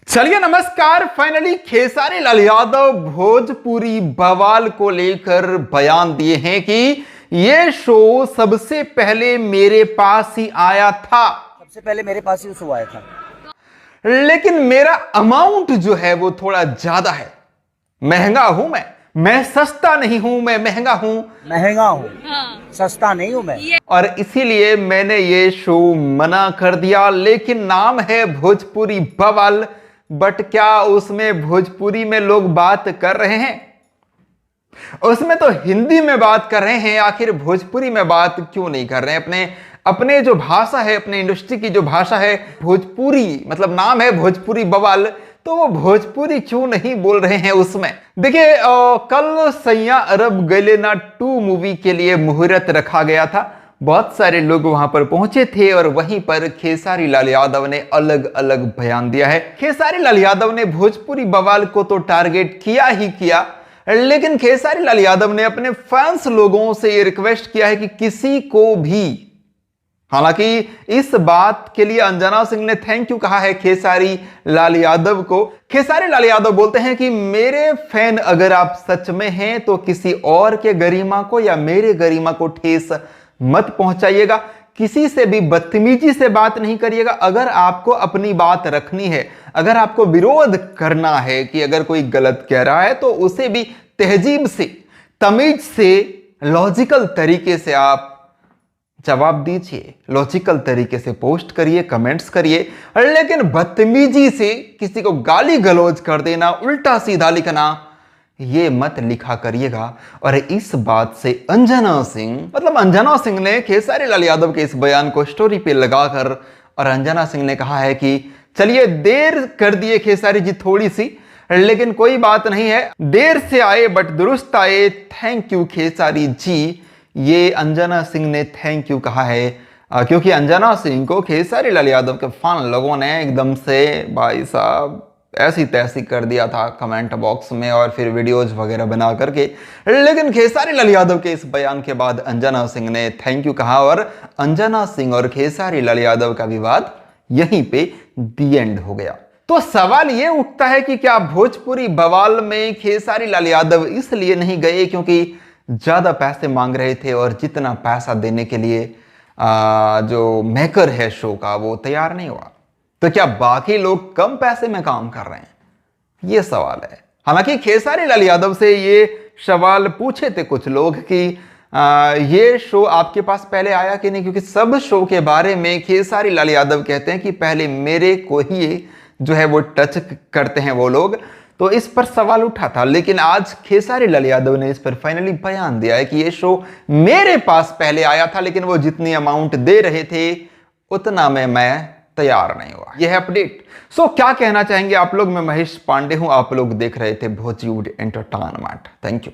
चलिए नमस्कार। फाइनली खेसारी लाल यादव भोजपुरी बवाल को लेकर बयान दिए हैं कि ये शो सबसे पहले मेरे पास ही आया था। सबसे पहले मेरे पास ही शो आया था, लेकिन मेरा अमाउंट जो है वो थोड़ा ज्यादा है। महंगा हूं मैं सस्ता नहीं हूं, मैं महंगा हूं। सस्ता नहीं हूं मैं। और इसीलिए मैंने ये शो मना कर दिया। लेकिन नाम है भोजपुरी बवाल, बट क्या उसमें भोजपुरी में लोग बात कर रहे हैं? उसमें तो हिंदी में बात कर रहे हैं, आखिर भोजपुरी में बात क्यों नहीं कर रहे हैं? अपने जो भाषा है, अपने इंडस्ट्री की जो भाषा है भोजपुरी, मतलब नाम है भोजपुरी बवाल, तो वो भोजपुरी क्यों नहीं बोल रहे हैं उसमें? देखिए, कल सैया अरब गले ना 2 मूवी के लिए मुहूर्त रखा गया था। बहुत सारे लोग वहां पर पहुंचे थे और वहीं पर खेसारी लाल यादव ने अलग अलग बयान दिया है। खेसारी लाल यादव ने भोजपुरी बवाल को तो टारगेट किया ही किया, लेकिन खेसारी लाल यादव ने अपने फैंस लोगों से ये रिक्वेस्ट किया है कि किसी को भी, हालांकि इस बात के लिए अंजना सिंह ने थैंक यू कहा है खेसारी लाल यादव को। खेसारी लाल यादव बोलते हैं कि मेरे फैन अगर आप सच में हैं तो किसी और के गरिमा को या मेरे गरिमा को ठेस मत पहुंचाइएगा, किसी से भी बदतमीजी से बात नहीं करिएगा। अगर आपको अपनी बात रखनी है, अगर आपको विरोध करना है कि अगर कोई गलत कह रहा है तो उसे भी तहजीब से, तमीज से, लॉजिकल तरीके से आप जवाब दीजिए, लॉजिकल तरीके से पोस्ट करिए, कमेंट्स करिए। लेकिन बदतमीजी से किसी को गाली गलौज कर देना, उल्टा सीधा लिखना, ये मत लिखा करिएगा। और इस बात से अंजना सिंह ने खेसारी लाल यादव के इस बयान को स्टोरी पे लगाकर, और अंजना सिंह ने कहा है कि चलिए देर कर दिए खेसारी जी थोड़ी सी, लेकिन कोई बात नहीं है, देर से आए बट दुरुस्त आए। Thank you Khesari ji. ये अंजना सिंह ने थैंक यू कहा है, क्योंकि अंजना सिंह को खेसारी लाल यादव के फैन लोगों ने एकदम से भाई साहब ऐसी तैसी कर दिया था कमेंट बॉक्स में और फिर वीडियोज वगैरह बना करके। लेकिन खेसारी लाल यादव के इस बयान के बाद अंजना सिंह ने थैंक यू कहा और अंजना सिंह और खेसारी लाल यादव का विवाद यहीं पे दी एंड हो गया। तो सवाल ये उठता है कि क्या भोजपुरी बवाल में खेसारी लाल यादव इसलिए नहीं गए क्योंकि ज्यादा पैसे मांग रहे थे और जितना पैसा देने के लिए जो मेकर है शो का वो तैयार नहीं हुआ? तो क्या बाकी लोग कम पैसे में काम कर रहे हैं? ये सवाल है। हालांकि खेसारी लाल यादव से ये सवाल पूछे थे कुछ लोग कि ये शो आपके पास पहले आया कि नहीं, क्योंकि सब शो के बारे में खेसारी लाल यादव कहते हैं कि पहले मेरे को ही जो है वो टच करते हैं वो लोग। तो इस पर सवाल उठा था, लेकिन आज खेसारी लाल यादव ने इस पर फाइनली बयान दिया है कि ये शो मेरे पास पहले आया था, लेकिन वो जितनी अमाउंट दे रहे थे उतना में मैं तैयार नहीं हुआ। यह है अपडेट। सो क्या कहना चाहेंगे आप लोग? मैं महेश पांडे हूं, आप लोग देख रहे थे भोजपुरी एंटरटेनमेंट। Thank you.